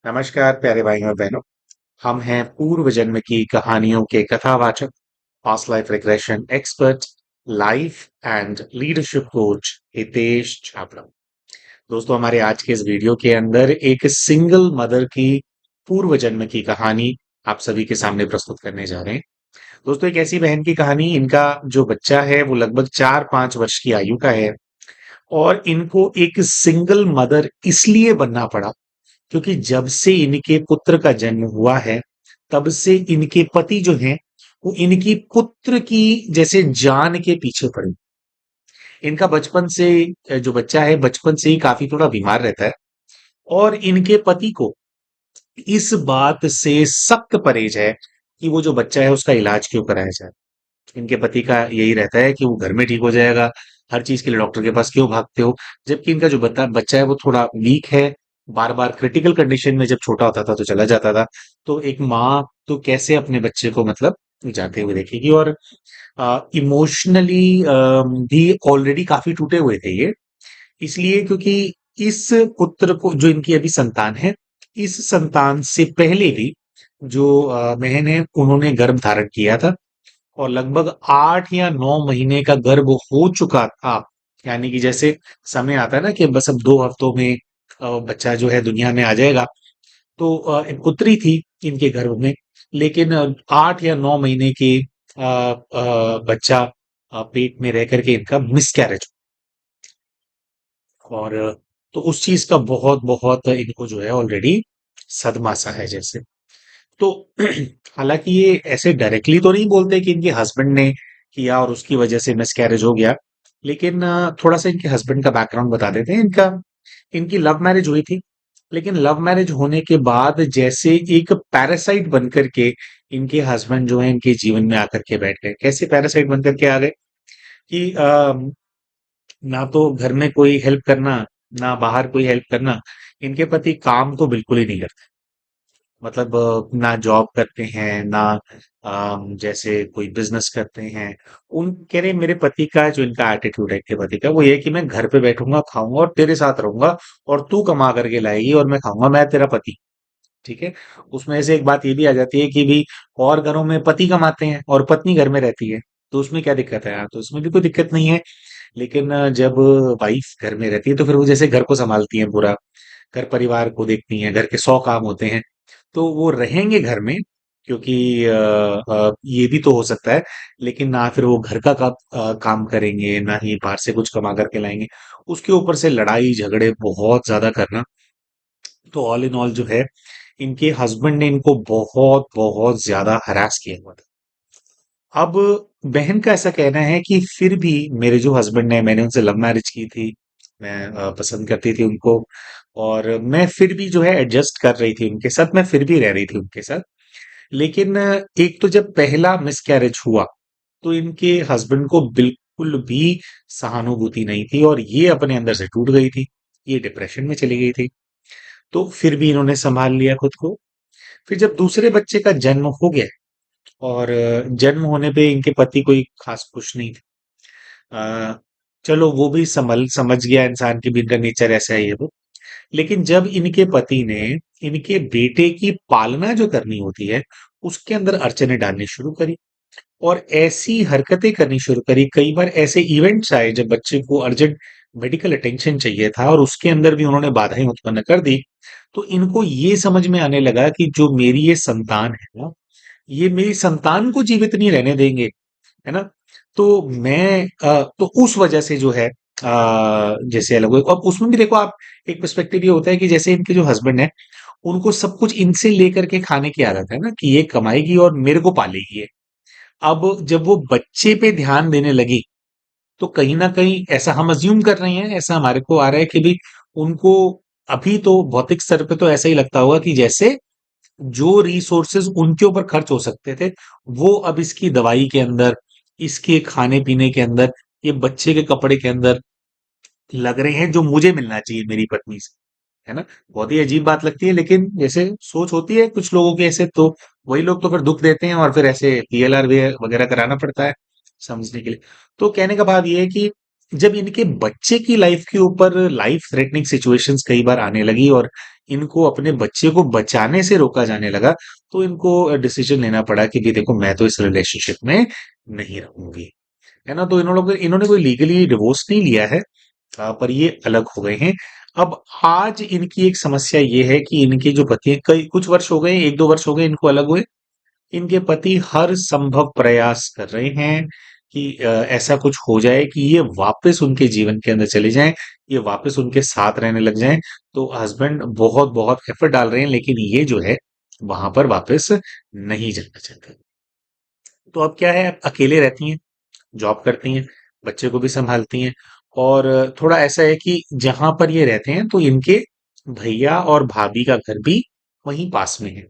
नमस्कार प्यारे भाई और बहनों। हम हैं पूर्व जन्म की कहानियों के कथावाचक, past life regression expert, life and leadership coach Hitesh Chhabra. दोस्तों, हमारे आज के इस वीडियो के अंदर एक सिंगल मदर की पूर्व जन्म की कहानी आप सभी के सामने प्रस्तुत करने जा रहे हैं। दोस्तों, एक ऐसी बहन की कहानी, इनका जो बच्चा है वो लगभग 4-5 वर्ष की आयु का है और इनको एक सिंगल मदर इसलिए बनना पड़ा क्योंकि जब से इनके पुत्र का जन्म हुआ है, तब से इनके पति जो हैं, वो इनकी पुत्र की जैसे जान के पीछे पड़े। इनका बचपन से जो बच्चा है, बचपन से ही काफी थोड़ा बीमार रहता है और इनके पति को इस बात से सख्त परहेज है कि वो जो बच्चा है उसका इलाज क्यों कराया जाए। इनके पति का यही रहता है कि वो घर में ठीक हो जाएगा, हर चीज के लिए डॉक्टर के पास क्यों भागते हो। जबकि इनका जो बच्चा है वो थोड़ा वीक है, बार बार क्रिटिकल कंडीशन में जब छोटा होता था तो चला जाता था। तो एक माँ तो कैसे अपने बच्चे को मतलब जाते हुए देखेगी, और इमोशनली भी ऑलरेडी काफी टूटे हुए थे ये। इसलिए क्योंकि इस पुत्र को, जो इनकी अभी संतान है, इस संतान से पहले भी जो बहन है उन्होंने गर्भ धारण किया था और लगभग 8 या 9 महीने का गर्भ हो चुका था। यानी कि जैसे समय आता है ना कि बस अब 2 हफ्तों में बच्चा जो है दुनिया में आ जाएगा। तो एक पुत्री थी इनके गर्भ में, लेकिन 8 या 9 महीने के बच्चा पेट में रह करके इनका मिसकैरेज। और तो उस चीज का बहुत बहुत इनको जो है ऑलरेडी सदमा सा है जैसे। तो हालांकि ये ऐसे डायरेक्टली तो नहीं बोलते कि इनके हस्बैंड ने किया और उसकी वजह से मिसकैरेज हो गया, लेकिन थोड़ा सा इनके हस्बैंड का बैकग्राउंड बता देते हैं। इनकी लव मैरिज हुई थी, लेकिन लव मैरिज होने के बाद जैसे एक पैरासाइट बन करके इनके हस्बैंड जो है इनके जीवन में आकर के बैठ गए। कैसे पैरासाइट बन करके आ गए कि ना तो घर में कोई हेल्प करना, ना बाहर कोई हेल्प करना। इनके पति काम तो बिल्कुल ही नहीं करते। मतलब ना जॉब करते हैं, ना जैसे कोई बिजनेस करते हैं। उन कह रहे मेरे पति का जो इनका एटीट्यूड है, इनके पति का वो ये है कि मैं घर पे बैठूंगा, खाऊंगा और तेरे साथ रहूंगा और तू कमा करके लाएगी और मैं खाऊंगा, मैं तेरा पति। ठीक है। उसमें से एक बात ये भी आ जाती है कि भी और घरों में पति कमाते हैं और पत्नी घर में रहती है, तो उसमें क्या दिक्कत है यार? तो उसमें भी कोई दिक्कत नहीं है। लेकिन जब वाइफ घर में रहती है तो फिर वो जैसे घर को संभालती है पूरा, घर परिवार को देखती हैं, घर के 100 काम होते हैं। तो वो रहेंगे घर में क्योंकि ये भी तो हो सकता है, लेकिन ना फिर वो घर का काम करेंगे, ना ही बाहर से कुछ कमा करके लाएंगे। उसके ऊपर से लड़ाई झगड़े बहुत ज्यादा करना। तो ऑल इन ऑल जो है, इनके हस्बैंड ने इनको बहुत बहुत ज्यादा हरास किया हुआ था। अब बहन का ऐसा कहना है कि फिर भी मेरे जो हस्बैंड ने, मैंने उनसे लव मैरिज की थी, मैं पसंद करती थी उनको, और मैं फिर भी जो है एडजस्ट कर रही थी उनके साथ, मैं फिर भी रह रही थी उनके साथ। लेकिन एक तो जब पहला मिसकैरेज हुआ तो इनके हस्बैंड को बिल्कुल भी सहानुभूति नहीं थी और ये अपने अंदर से टूट गई थी, ये डिप्रेशन में चली गई थी। तो फिर भी इन्होंने संभाल लिया खुद को। फिर जब दूसरे बच्चे का जन्म हो गया और जन्म होने पे इनके पति कोई खास खुश नहीं थे। अ, चलो वो भी समझ गया इंसान की भी, इनका नेचर ऐसा ही है वो। लेकिन जब इनके पति ने इनके बेटे की पालना जो करनी होती है उसके अंदर अड़चने डालनी शुरू करी और ऐसी हरकतें करनी शुरू करी, कई बार ऐसे इवेंट्स आए जब बच्चे को अर्जेंट मेडिकल अटेंशन चाहिए था और उसके अंदर भी उन्होंने बाधाएं उत्पन्न कर दी। तो इनको ये समझ में आने लगा कि जो मेरी ये संतान है ना, ये मेरी संतान को जीवित नहीं रहने देंगे, है ना। तो मैं तो उस वजह से जो है जैसे अलग हुए। अब उसमें भी देखो आप, एक पर्सपेक्टिव ये होता है कि जैसे इनके जो हस्बैंड है उनको सब कुछ इनसे लेकर के खाने की आदत है ना, कि ये कमाएगी और मेरे को पालेगी ये। अब जब वो बच्चे पे ध्यान देने लगी तो कहीं ना कहीं ऐसा हम अज्यूम कर रहे हैं, ऐसा हमारे को आ रहा है कि भी उनको अभी तो भौतिक स्तर पे तो ऐसा ही लगता होगा कि जैसे जो रिसोर्सेज उनके ऊपर खर्च हो सकते थे वो अब इसकी दवाई के अंदर, इसके खाने पीने के अंदर, ये बच्चे के कपड़े के अंदर लग रहे हैं, जो मुझे मिलना चाहिए मेरी पत्नी से, है ना। बहुत ही अजीब बात लगती है, लेकिन जैसे सोच होती है कुछ लोगों की ऐसे, तो वही लोग तो फिर दुख देते हैं और फिर ऐसे पीएलआर वगैरह कराना पड़ता है समझने के लिए। तो कहने का भाव ये है कि जब इनके बच्चे की लाइफ के ऊपर लाइफ थ्रेटनिंग सिचुएशंस कई बार आने लगी और इनको अपने बच्चे को बचाने से रोका जाने लगा, तो इनको डिसीजन लेना पड़ा कि भी देखो मैं तो इस रिलेशनशिप में नहीं रहूंगी, है ना। तो इन्होंने कोई लीगली डिवोर्स नहीं लिया है, पर ये अलग हो गए हैं। अब आज इनकी एक समस्या ये है कि इनके जो पति हैं, कई कुछ वर्ष हो गए, 1-2 वर्ष हो गए इनको अलग हुए। इनके पति हर संभव प्रयास कर रहे हैं कि ऐसा कुछ हो जाए कि ये वापस उनके जीवन के अंदर चले जाएं, ये वापस उनके साथ रहने लग जाएं। तो हस्बैंड बहुत बहुत एफर्ट डाल रहे हैं, लेकिन ये जो है वहां पर वापस नहीं जाना चाहते। तो अब क्या है, अब अकेले रहती हैं, जॉब करती हैं, बच्चे को भी संभालती हैं, और थोड़ा ऐसा है कि जहां पर ये रहते हैं तो इनके भैया और भाभी का घर भी वहीं पास में है।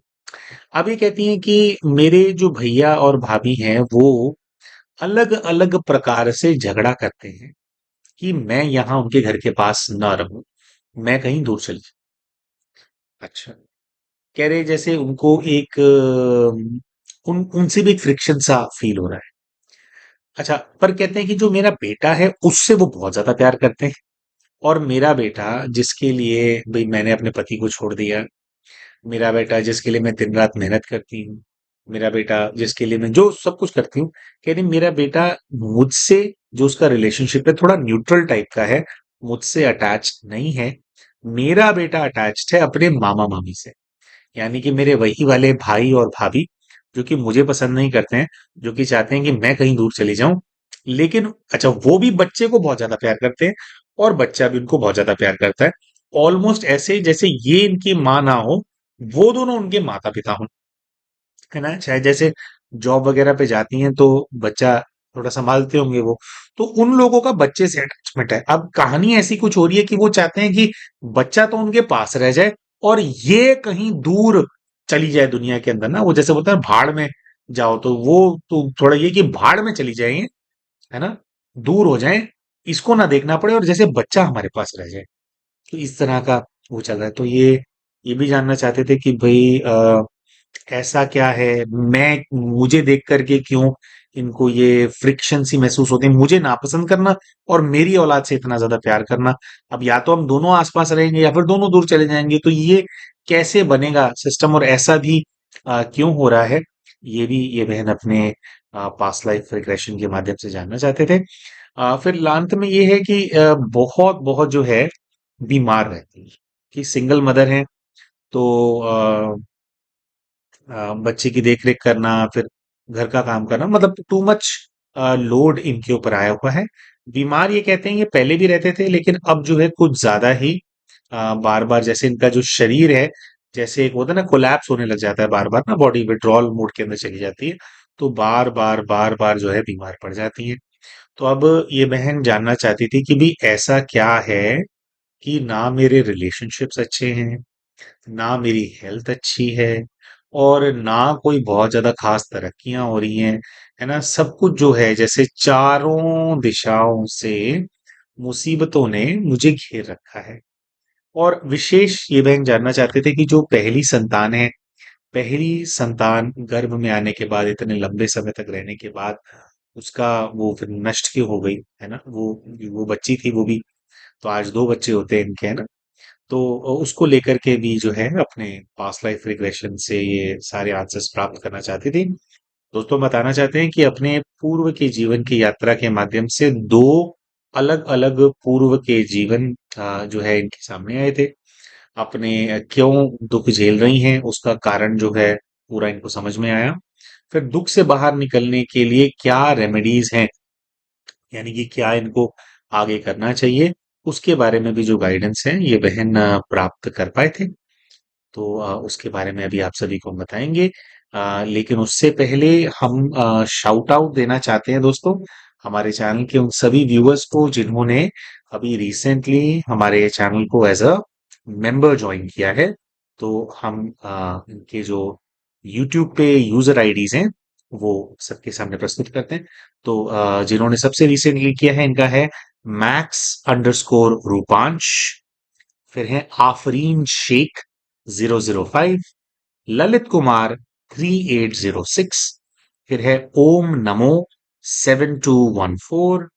अब ये कहती हैं कि मेरे जो भैया और भाभी हैं वो अलग अलग प्रकार से झगड़ा करते हैं कि मैं यहाँ उनके घर के पास ना रहूं, मैं कहीं दूर चली जाऊं। अच्छा, कह रहे जैसे उनको एक उनसे भी एक फ्रिक्शन सा फील हो रहा है। अच्छा, पर कहते हैं कि जो मेरा बेटा है उससे वो बहुत ज्यादा प्यार करते हैं, और मेरा बेटा जिसके लिए भाई मैंने अपने पति को छोड़ दिया, मेरा बेटा जिसके लिए मैं दिन रात मेहनत करती हूँ, मेरा बेटा जिसके लिए मैं जो सब कुछ करती हूँ, कह रही मेरा बेटा मुझसे, जो उसका रिलेशनशिप है थोड़ा न्यूट्रल टाइप का है, मुझसे अटैच नहीं है। मेरा बेटा अटैच्ड है अपने मामा मामी से, यानी कि मेरे वही वाले भाई और भाभी जो कि मुझे पसंद नहीं करते हैं, जो कि चाहते हैं कि मैं कहीं दूर चली जाऊं। लेकिन अच्छा, वो भी बच्चे को बहुत ज्यादा प्यार करते हैं, और बच्चा भी उनको बहुत ज्यादा प्यार करता है। ऑलमोस्ट ऐसे जैसे ये इनकी माँ ना हो, वो दोनों उनके माता पिता हों, है ना। शायद जैसे जॉब वगैरह पे जाती हैं तो बच्चा थोड़ा संभालते होंगे वो, तो उन लोगों का बच्चे से अटैचमेंट है। अब कहानी ऐसी कुछ हो रही है कि वो चाहते हैं कि बच्चा तो उनके पास रह जाए, और ये कहीं दूर चली जाए दुनिया के अंदर, ना वो जैसे बोलते हैं भाड़ में जाओ, तो वो तो थोड़ा ये कि भाड़ में चली जाए, है ना, दूर हो जाए, इसको ना देखना पड़े, और जैसे बच्चा हमारे पास रह जाए। तो इस तरह का वो चल रहा है। तो ये भी जानना चाहते थे कि भाई ऐसा क्या है, मैं मुझे देख करके क्यों इनको ये फ्रिक्शन सी महसूस होती है, मुझे नापसंद करना और मेरी औलाद से इतना ज्यादा प्यार करना। अब या तो हम दोनों आसपास रहेंगे या फिर दोनों दूर चले जाएंगे, तो ये कैसे बनेगा सिस्टम, और ऐसा भी क्यों हो रहा है, ये भी ये बहन अपने पास्ट लाइफ रिग्रेशन के माध्यम से जानना चाहते थे। फिर अंत में ये है कि बहुत बहुत जो है बीमार रहती है, कि सिंगल मदर है, तो बच्चे की देख रेख करना, फिर घर का काम करना, मतलब टू मच लोड इनके ऊपर आया हुआ है। बीमार ये कहते हैं ये पहले भी रहते थे, लेकिन अब जो है कुछ ज्यादा ही बार बार, जैसे इनका जो शरीर है, जैसे एक होता है ना कोलैप्स होने लग जाता है बार बार, ना बॉडी विड्रॉल मोड के अंदर चली जाती है, तो बार बार जो है बीमार पड़ जाती है। तो अब ये बहन जानना चाहती थी कि भी ऐसा क्या है कि ना मेरे रिलेशनशिप्स अच्छे हैं, ना मेरी हेल्थ अच्छी है, और ना कोई बहुत ज्यादा खास तरक्कियां हो रही हैं, है ना। सब कुछ जो है जैसे चारों दिशाओं से मुसीबतों ने मुझे घेर रखा है। और विशेष ये बहन जानना चाहते थे कि जो पहली संतान है, पहली संतान गर्भ में आने के बाद, इतने लंबे समय तक रहने के बाद, उसका वो फिर नष्ट क्यों हो गई, है ना। वो बच्ची थी वो भी, तो आज 2 बच्चे होते हैं इनके, है ना। तो उसको लेकर के भी जो है अपने पास्ट लाइफ रिग्रेशन से ये सारे आंसर्स प्राप्त करना चाहती थी। दोस्तों बताना चाहते हैं कि अपने पूर्व के जीवन की यात्रा के माध्यम से दो अलग अलग पूर्व के जीवन जो है इनके सामने आए थे। अपने क्यों दुख झेल रही हैं उसका कारण जो है पूरा इनको समझ में आया। फिर दुख से बाहर निकलने के लिए क्या रेमेडीज हैं, यानी कि क्या इनको आगे करना चाहिए, उसके बारे में भी जो गाइडेंस है ये बहन प्राप्त कर पाए थे। तो उसके बारे में अभी आप सभी को हम बताएंगे। लेकिन उससे पहले हम शाउट आउट देना चाहते हैं दोस्तों, हमारे चैनल के उन सभी व्यूअर्स को जिन्होंने अभी रिसेंटली हमारे चैनल को एज अ मेंबर ज्वाइन किया है। तो हम इनके जो यूट्यूब पे यूजर आईडीज हैं वो सबके सामने प्रस्तुत करते हैं। तो जिन्होंने सबसे रिसेंटली किया है, इनका है मैक्स अंडरस्कोर रूपांश, फिर है आफरीन शेख 005, ललित कुमार 3806, फिर है ओम नमो 7214।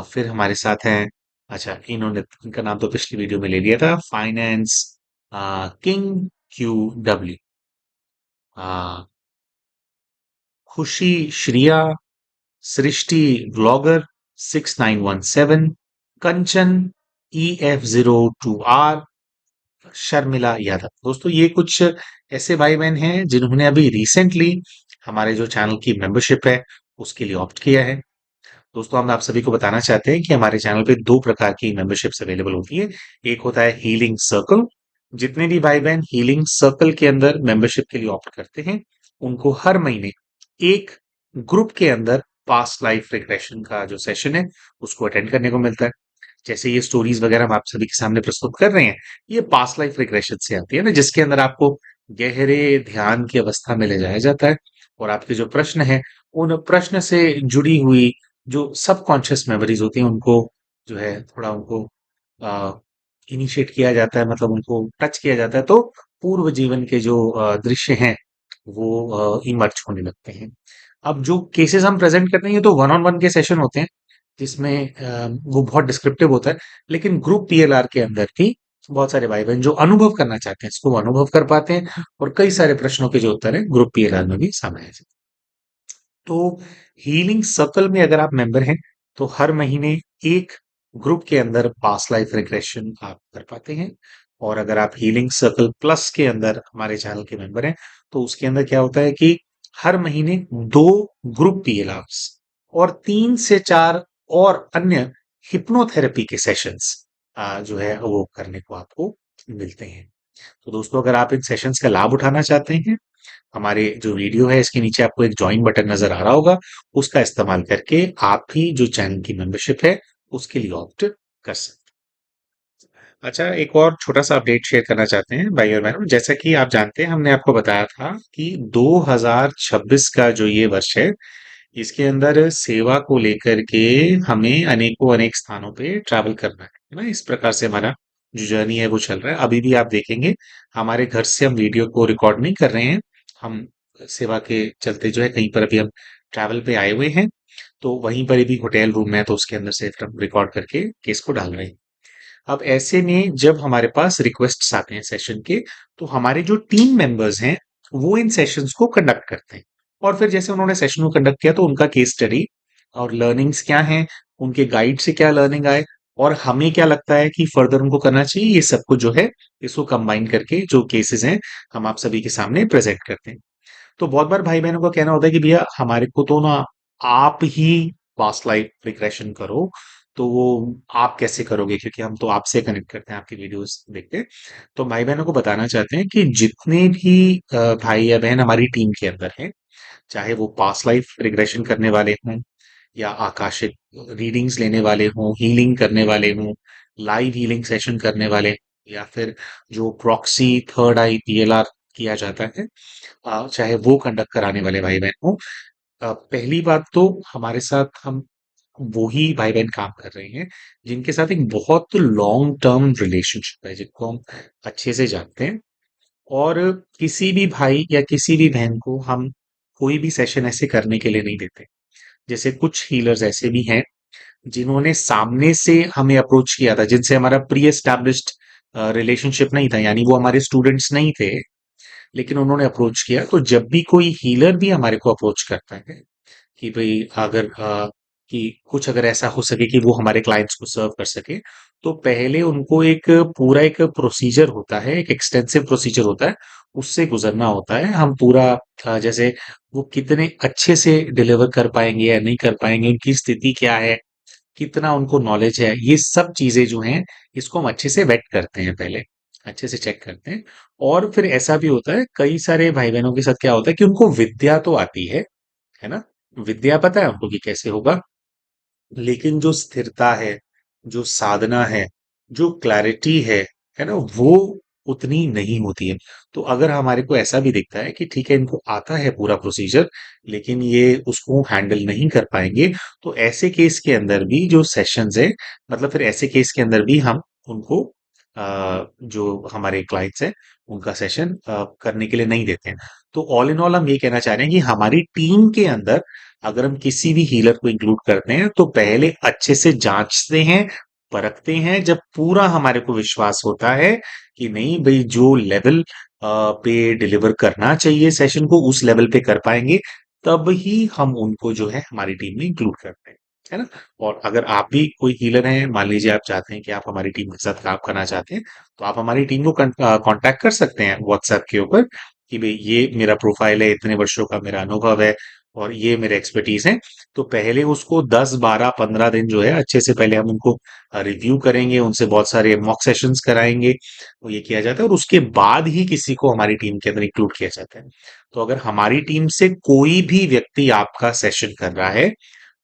फिर हमारे साथ हैं, अच्छा इन्होंने, इनका नाम तो पिछली वीडियो में ले लिया था, फाइनेंस किंग क्यू डब्ल्यू, खुशी श्रिया, सृष्टि ब्लॉगर 6917, कंचन EF02R, शर्मिला यादव। दोस्तों ये कुछ ऐसे भाई बहन हैं जिन्होंने अभी रिसेंटली हमारे जो चैनल की मेंबरशिप है उसके लिए ऑप्ट किया है। दोस्तों हम आप सभी को बताना चाहते हैं कि हमारे चैनल पे दो प्रकार की मेंबरशिप्स अवेलेबल होती है। एक होता है हीलिंग सर्कल। जितने भी भाई बहन हीलिंग सर्कल के अंदर मेंबरशिप के लिए ऑप्ट करते हैं उनको हर महीने एक ग्रुप के अंदर पास्ट लाइफ रिग्रेशन का जो सेशन है उसको अटेंड करने को मिलता है। जैसे ये स्टोरीज वगैरह हम आप सभी के सामने प्रस्तुत कर रहे हैं, ये पास्ट लाइफ रिग्रेशन से आती है ना, जिसके अंदर आपको गहरे ध्यान की अवस्था में ले जाया जाता है और आपके जो प्रश्न है उन प्रश्न से जुड़ी हुई जो सबकॉन्शियस मेमोरीज होती हैं उनको जो है थोड़ा उनको इनिशिएट किया जाता है, मतलब उनको टच किया जाता है, तो पूर्व जीवन के जो दृश्य हैं वो इमर्ज होने लगते हैं। अब जो केसेस हम प्रेजेंट करते हैं ये तो वन ऑन वन के सेशन होते हैं जिसमें वो बहुत डिस्क्रिप्टिव होता है, लेकिन ग्रुप पीएलआर के अंदर भी बहुत सारे भाई बहन जो अनुभव करना चाहते हैं इसको वो अनुभव कर पाते हैं और कई सारे प्रश्नों के जो उत्तर है ग्रुप पीएलआर में भी सामने आ जाते हैं। तो हीलिंग सर्कल में अगर आप मेंबर हैं तो हर महीने एक ग्रुप के अंदर पास्ट लाइफ रिग्रेशन आप कर पाते हैं। और अगर आप हीलिंग सर्कल प्लस के अंदर हमारे चैनल के मेंबर हैं तो उसके अंदर क्या होता है कि हर महीने दो ग्रुप पीएलआर्स और 3 से 4 और अन्य हिप्नोथेरेपी के सेशंस जो है वो करने को आपको मिलते हैं। तो दोस्तों अगर आप इन सेशंस का लाभ उठाना चाहते हैं, हमारे जो वीडियो है इसके नीचे आपको एक ज्वाइन बटन नजर आ रहा होगा, उसका इस्तेमाल करके आप भी जो चैनल की मेंबरशिप है उसके लिए ऑप्ट कर सकते हैं। अच्छा, एक और छोटा सा अपडेट शेयर करना चाहते हैं भाई और बहनों। जैसा कि आप जानते हैं हमने आपको बताया था कि 2026 का जो ये वर्ष है इसके अंदर सेवा को लेकर के हमें अनेकों अनेक स्थानों पे ट्रैवल करना है ना। इस प्रकार से हमारा जो जर्नी है वो चल रहा है। अभी भी आप देखेंगे हमारे घर से हम वीडियो को रिकॉर्ड नहीं कर रहे हैं, हम सेवा के चलते जो है कहीं पर अभी हम ट्रैवल पे आए हुए हैं, तो वहीं पर भी होटल रूम है तो उसके अंदर से फिर हम रिकॉर्ड करके केस को डाल रहे हैं। अब ऐसे में जब हमारे पास रिक्वेस्ट्स आते हैं सेशन के, तो हमारे जो टीम मेंबर्स हैं वो इन सेशंस को कंडक्ट करते हैं। और फिर जैसे उन्होंने सेशन को कंडक्ट किया तो उनका केस स्टडी और लर्निंग्स क्या हैं, उनके गाइड से क्या लर्निंग आए और हमें क्या लगता है कि फर्दर उनको करना चाहिए, ये सब कुछ जो है इसको कंबाइन करके जो केसेस हैं हम आप सभी के सामने प्रेजेंट करते हैं। तो बहुत बार भाई बहनों का कहना होता है कि भैया हमारे को तो ना आप ही पास्ट लाइफ रिग्रेशन करो, तो वो आप कैसे करोगे क्योंकि हम तो आपसे कनेक्ट करते हैं, आपकी वीडियोस देखते हैं। तो भाई बहनों को बताना चाहते हैं कि जितने भी भाई या बहन हमारी टीम के अंदर हैं, चाहे वो पास्ट लाइफ रिग्रेशन करने वाले हों या आकाशिक रीडिंग्स लेने वाले हों, हीलिंग करने वाले हों, लाइव हीलिंग सेशन करने वाले, या फिर जो प्रॉक्सी थर्ड आई पीएलआर किया जाता है, चाहे वो कंडक्ट कराने वाले भाई बहन हों, पहली बात तो हमारे साथ हम वो ही भाई बहन काम कर रहे हैं जिनके साथ एक बहुत लॉन्ग टर्म रिलेशनशिप है, जिनको हम अच्छे से जानते हैं। और किसी भी भाई या किसी भी बहन को हम कोई भी सेशन ऐसे करने के लिए नहीं देते। जैसे कुछ हीलर्स ऐसे भी हैं जिन्होंने सामने से हमें अप्रोच किया था, जिनसे हमारा प्री एस्टैब्लिश्ड रिलेशनशिप नहीं था, यानी वो हमारे स्टूडेंट्स नहीं थे, लेकिन उन्होंने अप्रोच किया। तो जब भी कोई हीलर भी हमारे को अप्रोच करता है कि भाई अगर कि कुछ अगर ऐसा हो सके कि वो हमारे क्लाइंट्स को सर्व कर सके, तो पहले उनको एक पूरा एक प्रोसीजर होता है, एक एक्सटेंसिव प्रोसीजर होता है, उससे गुजरना होता है। हम पूरा जैसे वो कितने अच्छे से डिलीवर कर पाएंगे या नहीं कर पाएंगे, उनकी स्थिति क्या है, कितना उनको नॉलेज है, ये सब चीजें जो हैं इसको हम अच्छे से वेट करते हैं, पहले अच्छे से चेक करते हैं। और फिर ऐसा भी होता है कई सारे भाई बहनों के साथ क्या होता है कि उनको विद्या तो आती है ना, विद्या पता है उनको कि कैसे होगा, लेकिन जो स्थिरता है, जो साधना है, जो क्लैरिटी है ना, वो उतनी नहीं होती है। तो अगर हमारे को ऐसा भी दिखता है कि ठीक है इनको आता है पूरा प्रोसीजर लेकिन ये उसको हैंडल नहीं कर पाएंगे, तो ऐसे केस के अंदर भी जो सेशंस है, मतलब फिर ऐसे केस के अंदर भी हम उनको जो हमारे क्लाइंट्स हैं उनका सेशन करने के लिए नहीं देते हैं। तो ऑल इन ऑल हम ये कहना चाह रहे हैं कि हमारी टीम के अंदर अगर हम किसी भी हीलर को इंक्लूड करते हैं तो पहले अच्छे से जांचते हैं, परखते हैं जब पूरा हमारे को विश्वास होता है कि नहीं भाई, जो लेवल पे डिलीवर करना चाहिए सेशन को उस लेवल पे कर पाएंगे, तब ही हम उनको जो है हमारी टीम में इंक्लूड करते हैं, है ना। और अगर आप भी कोई हीलर हैं, मान लीजिए आप चाहते हैं कि आप हमारी टीम के साथ काम करना चाहते हैं, तो आप हमारी टीम को कांटेक्ट कर सकते हैं व्हाट्सएप के ऊपर कि भाई ये मेरा प्रोफाइल है, इतने वर्षों का मेरा अनुभव है और ये मेरे एक्सपर्टीज है। तो पहले उसको 10 12 15 दिन जो है अच्छे से पहले हम उनको रिव्यू करेंगे, उनसे बहुत सारे मॉक सेशंस कराएंगे, वो ये किया जाता है और उसके बाद ही किसी को हमारी टीम के अंदर इंक्लूड किया जाता है। तो अगर हमारी टीम से कोई भी व्यक्ति आपका सेशन कर रहा है,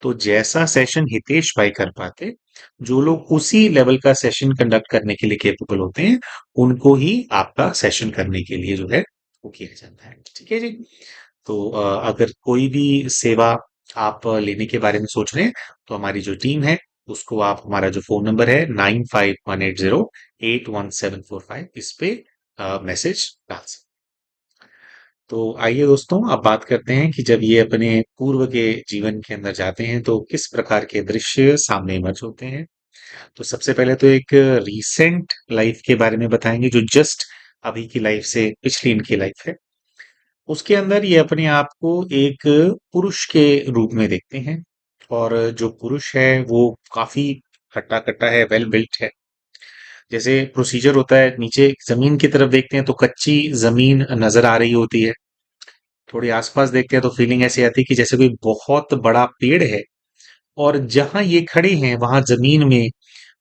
तो जैसा सेशन हितेश भाई कर पाते, जो लोग उसी लेवल का सेशन कंडक्ट करने के लिए केपेबल होते हैं, उनको ही आपका सेशन करने के लिए जो है वो किया जाता है। ठीक है जी। तो अगर कोई भी सेवा आप लेने के बारे में सोच रहे हैं, तो हमारी जो टीम है उसको आप, हमारा जो फोन नंबर है 9518081745, इस पे मैसेज डाल सकते। तो आइए दोस्तों, अब बात करते हैं कि जब ये अपने पूर्व के जीवन के अंदर जाते हैं तो किस प्रकार के दृश्य सामने इमर्ज होते हैं। तो सबसे पहले तो एक रीसेंट लाइफ के बारे में बताएंगे, जो जस्ट अभी की लाइफ से पिछली इनकी लाइफ है। उसके अंदर ये अपने आप को एक पुरुष के रूप में देखते हैं, और जो पुरुष है वो काफी हट्टा कट्टा है, वेल बिल्ट है। जैसे प्रोसीजर होता है, नीचे जमीन की तरफ देखते हैं तो कच्ची जमीन नजर आ रही होती है, थोड़ी आसपास देखते हैं तो फीलिंग ऐसी आती है कि जैसे कोई बहुत बड़ा पेड़ है, और जहां ये खड़े हैं वहां जमीन में,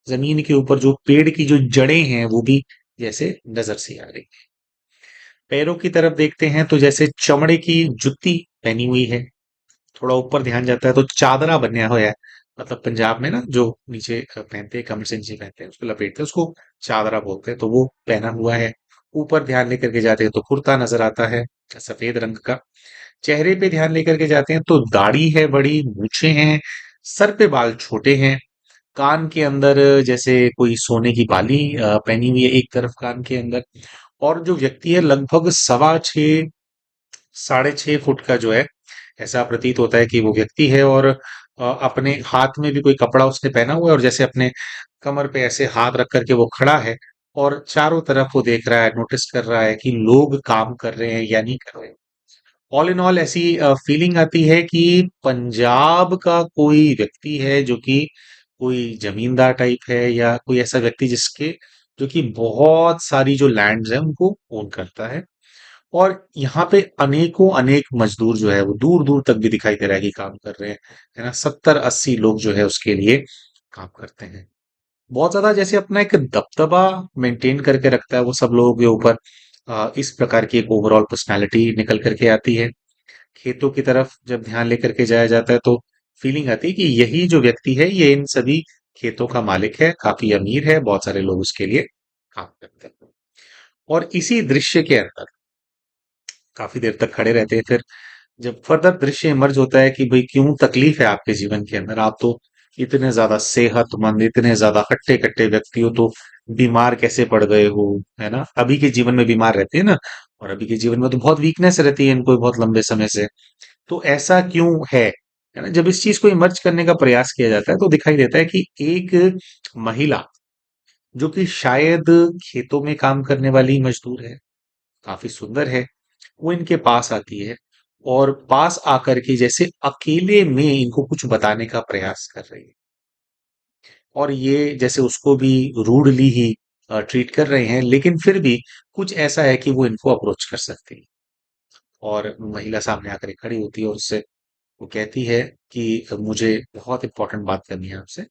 जमीन के ऊपर जो पेड़ की जो जड़ें हैं वो भी जैसे नजर से आ रही। पैरों की तरफ देखते हैं तो जैसे चमड़े की जुत्ती पहनी हुई है, थोड़ा ऊपर ध्यान जाता है तो चादरा बनया हुआ है। मतलब पंजाब में ना जो नीचे पहनते हैं, कमर से नीचे पहनते हैं, उसको लपेटते हैं, उसको चादरा बोलते हैं, तो वो पहना हुआ है। ऊपर ध्यान लेकर के जाते हैं तो कुर्ता नजर आता है सफेद रंग का। चेहरे पे ध्यान लेकर के जाते हैं तो दाढ़ी है बड़ी, मूछें हैं, सर पे बाल छोटे हैं, कान के अंदर जैसे कोई सोने की बाली पहनी हुई है एक तरफ कान के अंदर। और जो व्यक्ति है लगभग 6.25 6.5 फुट का जो है, ऐसा प्रतीत होता है कि वो व्यक्ति है। और अपने हाथ में भी कोई कपड़ा उसने पहना हुआ है, और जैसे अपने कमर पे ऐसे हाथ रख करके वो खड़ा है, और चारों तरफ वो देख रहा है, नोटिस कर रहा है कि लोग काम कर रहे हैं या नहीं कर रहे हैं। ऑल इन ऑल ऐसी फीलिंग आती है कि पंजाब का कोई व्यक्ति है जो कि कोई जमींदार टाइप है, या कोई ऐसा व्यक्ति जिसके, जो कि बहुत सारी जो लैंड्स हैं उनको ओन करता है। और यहाँ पे अनेकों अनेक मजदूर जो है वो दूर दूर तक भी दिखाई दे रहा है कि काम कर रहे हैं, है ना। 70 80 लोग जो है उसके लिए काम करते हैं। बहुत ज्यादा जैसे अपना एक दबदबा मेंटेन करके रखता है वो सब लोगों के ऊपर। इस प्रकार की एक ओवरऑल पर्सनालिटी निकल करके आती है। खेतों की तरफ जब ध्यान लेकर के जाया जाता है तो फीलिंग आती है कि यही जो व्यक्ति है ये इन सभी खेतों का मालिक है, काफी अमीर है, बहुत सारे लोग उसके लिए काम करते हैं। और इसी दृश्य के अंदर काफी देर तक खड़े रहते हैं। फिर जब फर्दर दृश्य इमर्ज होता है कि भाई क्यों तकलीफ है आपके जीवन के अंदर, आप तो इतने ज्यादा सेहतमंद, इतने ज्यादा हट्टे कट्टे व्यक्ति हो, तो बीमार कैसे पड़ गए हो, है ना। अभी के जीवन में बीमार रहते हैं ना, और अभी के जीवन में तो बहुत वीकनेस रहती है इनको बहुत लंबे समय से। तो ऐसा क्यों है ना। जब इस चीज को इमर्ज करने का प्रयास किया जाता है तो दिखाई देता है कि एक महिला, जो कि शायद खेतों में काम करने वाली मजदूर है, काफी सुंदर है, वो इनके पास आती है, और पास आकर के जैसे अकेले में इनको कुछ बताने का प्रयास कर रही है। और ये जैसे उसको भी रूडली ही ट्रीट कर रहे हैं, लेकिन फिर भी कुछ ऐसा है कि वो इनको अप्रोच कर सकती है। और महिला सामने आकर के खड़ी होती है और उससे वो कहती है कि मुझे बहुत इंपॉर्टेंट बात करनी है आपसे।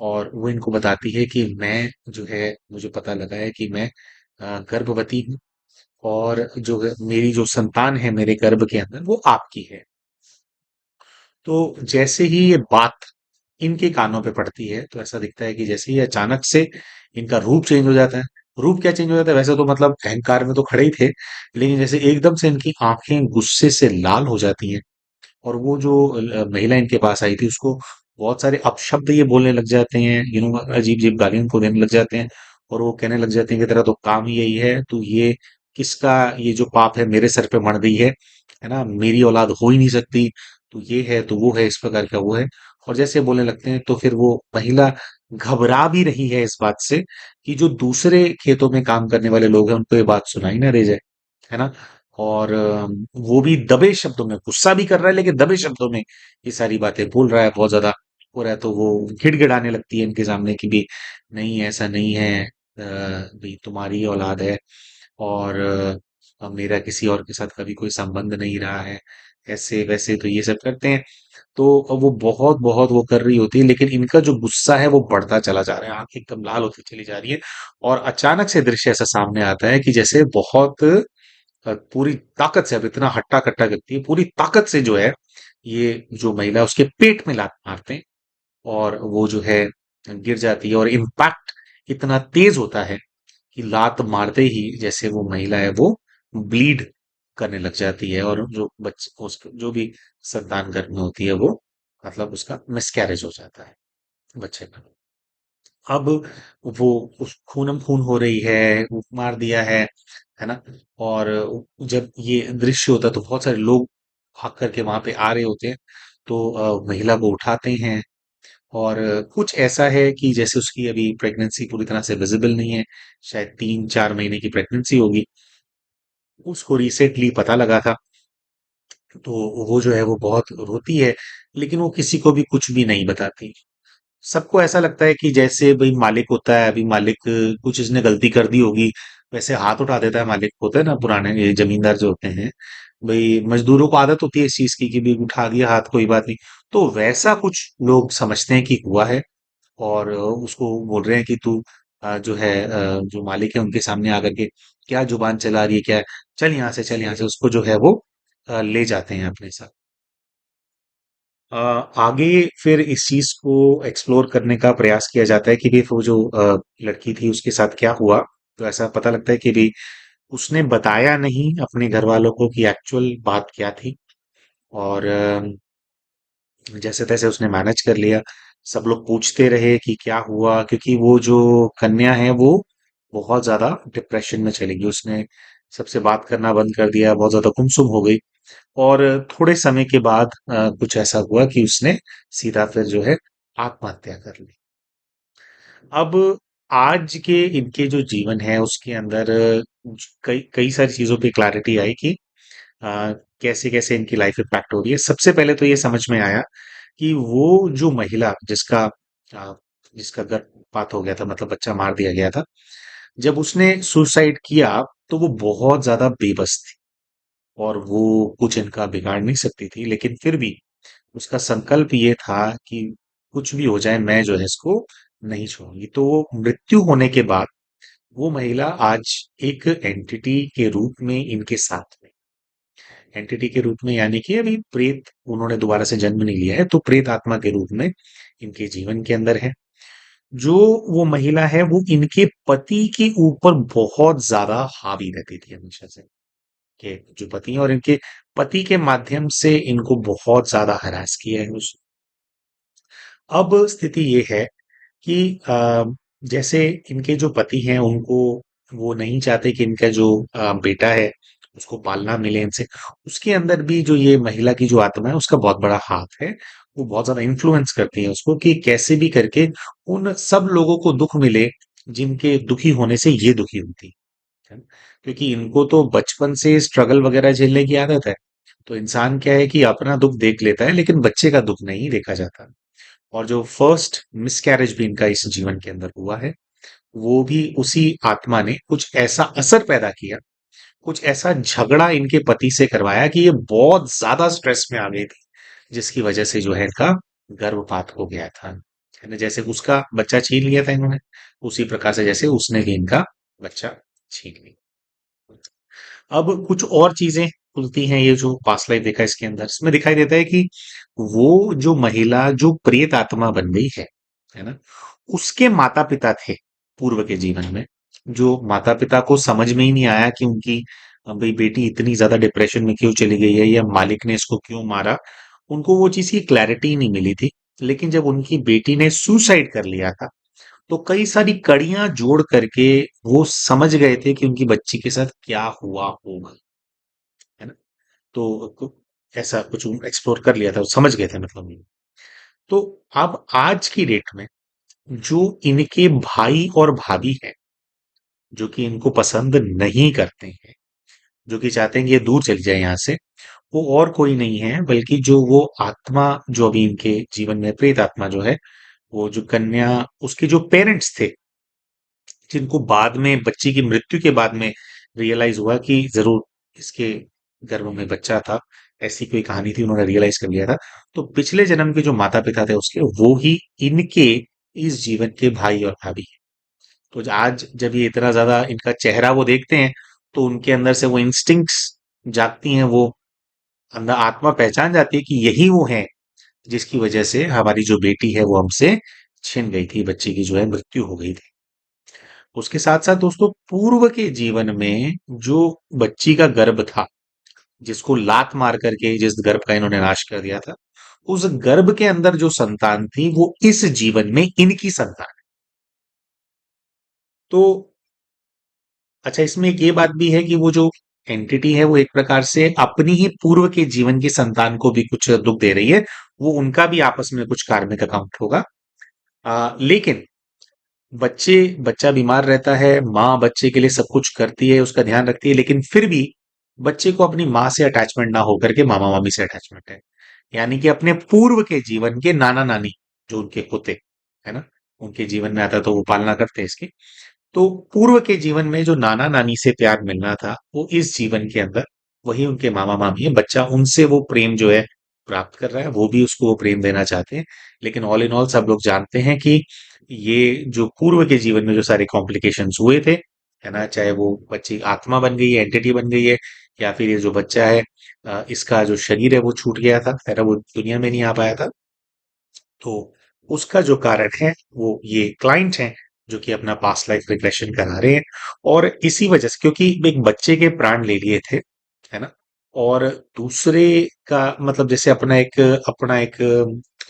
और वो इनको बताती है कि मैं जो है, मुझे पता लगा है कि मैं गर्भवती हूँ, और जो मेरी जो संतान है मेरे गर्भ के अंदर वो आपकी है। तो जैसे ही ये बात इनके कानों पे पड़ती है तो ऐसा दिखता है कि जैसे ही अचानक से इनका रूप चेंज हो जाता है। रूप क्या चेंज हो जाता है, वैसे तो मतलब अहंकार में तो खड़े ही थे, लेकिन जैसे एकदम से इनकी आंखें गुस्से से लाल हो जाती हैं। और वो जो महिला इनके पास आई थी उसको बहुत सारे अपशब्द ये बोलने लग जाते हैं, अजीब अजीब गालियां को देने लग जाते हैं। और वो कहने लग जाते हैं कि तेरा तो काम ही यही है, तू ये किसका, ये जो पाप है मेरे सर पे मढ़ गई है ना, मेरी औलाद हो ही नहीं सकती, तो ये है तो वो है, इस प्रकार का वो है। और जैसे बोलने लगते हैं तो फिर वो महिला घबरा भी रही है इस बात से कि जो दूसरे खेतों में काम करने वाले लोग हैं उनको ये बात सुनाई ना दे जाए, है ना। और वो भी दबे शब्दों में गुस्सा भी कर रहा है, लेकिन दबे शब्दों में ये सारी बातें बोल रहा है, बहुत ज्यादा हो रहा है। तो वो गिड़गिड़ाने लगती है इनके सामने कि भी नहीं, ऐसा नहीं है, भी तुम्हारी औलाद है, और मेरा किसी और के साथ कभी कोई संबंध नहीं रहा है, ऐसे वैसे तो ये सब करते हैं। तो वो बहुत बहुत वो कर रही होती है, लेकिन इनका जो गुस्सा है वो बढ़ता चला जा रहा है, आंखें एकदम लाल होती चली जा रही है। और अचानक से दृश्य ऐसा सामने आता है कि जैसे बहुत पूरी ताकत से, अब इतना हट्टा कट्टा करती है, पूरी ताकत से जो है ये जो महिला है, उसके पेट में लात मारते हैं, और वो जो है गिर जाती है। और इम्पैक्ट इतना तेज होता है कि लात मारते ही जैसे वो महिला है वो ब्लीड करने लग जाती है, और जो बच्चे उस जो भी संतान गर्भ में होती है वो, मतलब उसका मिसकैरेज हो जाता है बच्चे का। अब वो उस खूनम खून हो रही है, वो मार दिया है ना। और जब ये दृश्य होता है तो बहुत सारे लोग भाग करके वहां पे आ रहे होते हैं, तो महिला को उठाते हैं। और कुछ ऐसा है कि जैसे उसकी अभी प्रेगनेंसी पूरी तरह से विजिबल नहीं है, शायद 3-4 महीने की प्रेगनेंसी होगी, उसको रिसेंटली पता लगा था। तो वो जो है वो बहुत रोती है, लेकिन वो किसी को भी कुछ भी नहीं बताती। सबको ऐसा लगता है कि जैसे भाई मालिक होता है, अभी मालिक कुछ इसने गलती कर दी होगी, वैसे हाथ उठा देता है मालिक, होता है ना पुराने ये जमींदार जो होते हैं, भाई मजदूरों को आदत होती है इस चीज की कि भी उठा दिया हाथ, कोई बात नहीं। तो वैसा कुछ लोग समझते हैं कि हुआ है, और उसको बोल रहे हैं कि तू जो है जो मालिक है उनके सामने आकर के क्या जुबान चला रही है, क्या है? चल यहाँ से, चल यहाँ से, उसको जो है वो ले जाते हैं अपने साथ। अ, आगे फिर इस चीज को एक्सप्लोर करने का प्रयास किया जाता है कि भी वो जो लड़की थी उसके साथ क्या हुआ। तो ऐसा पता लगता है कि भी उसने बताया नहीं अपने घर वालों को कि एक्चुअल बात क्या थी, और जैसे तैसे उसने मैनेज कर लिया। सब लोग पूछते रहे कि क्या हुआ, क्योंकि वो जो कन्या है वो बहुत ज्यादा डिप्रेशन में चली गई, उसने सबसे बात करना बंद कर दिया, बहुत ज्यादा गुमसुम हो गई। और थोड़े समय के बाद कुछ ऐसा हुआ कि उसने सीधा फिर जो है आत्महत्या कर ली। अब आज के इनके जो जीवन है उसके अंदर कई कई सारी चीजों पे क्लैरिटी आई कि कैसे कैसे इनकी लाइफ इम्पैक्ट हो रही है। सबसे पहले तो ये समझ में आया कि वो जो महिला अ, जिसका गर्भपात हो गया था, मतलब बच्चा मार दिया गया था, जब उसने सुसाइड किया तो वो बहुत ज्यादा बेबस थी, और वो कुछ इनका बिगाड़ नहीं सकती थी, लेकिन फिर भी उसका संकल्प ये था कि कुछ भी हो जाए मैं जो है इसको नहीं छोड़ूंगी। तो वो मृत्यु होने के बाद वो महिला आज एक एंटिटी के रूप में इनके साथ में, एंटिटी के रूप में यानी कि अभी प्रेत, उन्होंने दोबारा से जन्म नहीं लिया है, तो प्रेत आत्मा के रूप में इनके जीवन के अंदर है। जो वो महिला है वो इनके पति के ऊपर बहुत ज्यादा हावी रहती थी हमेशा से, कि जो पति हैं, और इनके पति के माध्यम से इनको बहुत ज्यादा हरास किया है उस। अब स्थिति ये है कि जैसे इनके जो पति हैं उनको, वो नहीं चाहते कि इनका जो बेटा है उसको पालना मिले इनसे। उसके अंदर भी जो ये महिला की जो आत्मा है उसका बहुत बड़ा हाथ है, वो बहुत ज्यादा इन्फ्लुएंस करती है उसको कि कैसे भी करके उन सब लोगों को दुख मिले जिनके दुखी होने से ये दुखी होती है ना? क्योंकि इनको तो बचपन से स्ट्रगल वगैरह झेलने की आदत है। तो इंसान क्या है कि अपना दुख देख लेता है, लेकिन बच्चे का दुख नहीं देखा जाता। और जो फर्स्ट मिसकैरेज भी इनका इस जीवन के अंदर हुआ है, वो भी उसी आत्मा ने कुछ ऐसा असर पैदा किया, कुछ ऐसा झगड़ा इनके पति से करवाया कि ये बहुत ज्यादा स्ट्रेस में आ गई थी, जिसकी वजह से जो है इनका गर्भपात हो गया था, है ना। जैसे उसका बच्चा छीन लिया था इन्होंने, उसी प्रकार से जैसे उसने भी इनका बच्चा छीन लिया। अब कुछ और चीजें खुलती हैं, ये जो पास्ट लाइफ देखा इसके अंदर, इसमें दिखाई देता है कि वो जो महिला जो प्रेत आत्मा बन गई है ना, उसके माता पिता थे पूर्व के जीवन में, जो माता पिता को समझ में ही नहीं आया कि उनकी भाई बेटी इतनी ज्यादा डिप्रेशन में क्यों चली गई है, या मालिक ने इसको क्यों मारा, उनको वो चीज की क्लैरिटी नहीं मिली थी। लेकिन जब उनकी बेटी ने सुसाइड कर लिया था, तो कई सारी कड़ियां जोड़ करके वो समझ गए थे कि उनकी बच्ची के साथ क्या हुआ होगा, है ना। तो ऐसा कुछ एक्सप्लोर कर लिया था, वो समझ गए थे मतलब ये। तो अब आज की डेट में जो इनके भाई और भाभी हैं, जो कि इनको पसंद नहीं करते हैं, जो कि चाहते हैं कि ये दूर चली जाए यहाँ से, वो और कोई नहीं है बल्कि जो वो आत्मा जो अभी इनके जीवन में प्रेत आत्मा जो है, वो जो कन्या, उसके जो पेरेंट्स थे, जिनको बाद में बच्ची की मृत्यु के बाद में रियलाइज हुआ कि जरूर इसके गर्भ में बच्चा था, ऐसी कोई कहानी थी, उन्होंने रियलाइज कर लिया था। तो पिछले जन्म के जो माता पिता थे उसके, वो ही इनके इस जीवन के भाई और भाभी हैं। तो आज जब ये इतना ज्यादा इनका चेहरा वो देखते हैं, तो उनके अंदर से वो इंस्टिंक्ट्स जागती हैं, वो अंदर आत्मा पहचान जाती है कि यही वो है जिसकी वजह से हमारी जो बेटी है वो हमसे छिन गई थी, बच्ची की जो है मृत्यु हो गई थी। उसके साथ साथ दोस्तों, पूर्व के जीवन में जो बच्ची का गर्भ था, जिसको लात मार करके जिस गर्भ का इन्होंने नाश कर दिया था, उस गर्भ के अंदर जो संतान थी वो इस जीवन में इनकी संतान है। तो अच्छा, इसमें एक ये बात भी है कि वो जो एंटिटी है वो एक प्रकार से अपनी ही पूर्व के जीवन की संतान को भी कुछ दुख दे रही है। वो उनका भी आपस में कुछ कार्मिक अकाउंट होगा। लेकिन बच्चा बीमार रहता है, माँ बच्चे के लिए सब कुछ करती है, उसका ध्यान रखती है, लेकिन फिर भी बच्चे को अपनी माँ से अटैचमेंट ना होकर के मामा मामी से अटैचमेंट है। यानी कि अपने पूर्व के जीवन के नाना नानी जो उनके होते, है ना, उनके जीवन में आता तो वो पालना करते इसकी। तो पूर्व के जीवन में जो नाना नानी से प्यार मिलना था, वो इस जीवन के अंदर वही उनके मामा मामी है। बच्चा उनसे वो प्रेम जो है प्राप्त कर रहा है, वो भी उसको वो प्रेम देना चाहते हैं। लेकिन ऑल इन ऑल सब लोग जानते हैं कि ये जो पूर्व के जीवन में जो सारे कॉम्प्लिकेशंस हुए थे, है ना, चाहे वो बच्ची आत्मा बन गई है, एंटिटी बन गई है, या फिर ये जो बच्चा है, इसका जो शरीर है वो छूट गया था, है ना, वो दुनिया में नहीं आ पाया था। तो उसका जो कारण है वो ये क्लाइंट हैं, जो कि अपना पास्ट लाइफ रिग्रेशन करा रहे हैं। और इसी वजह से, क्योंकि एक बच्चे के प्राण ले लिए थे, है ना, और दूसरे का मतलब जैसे अपना एक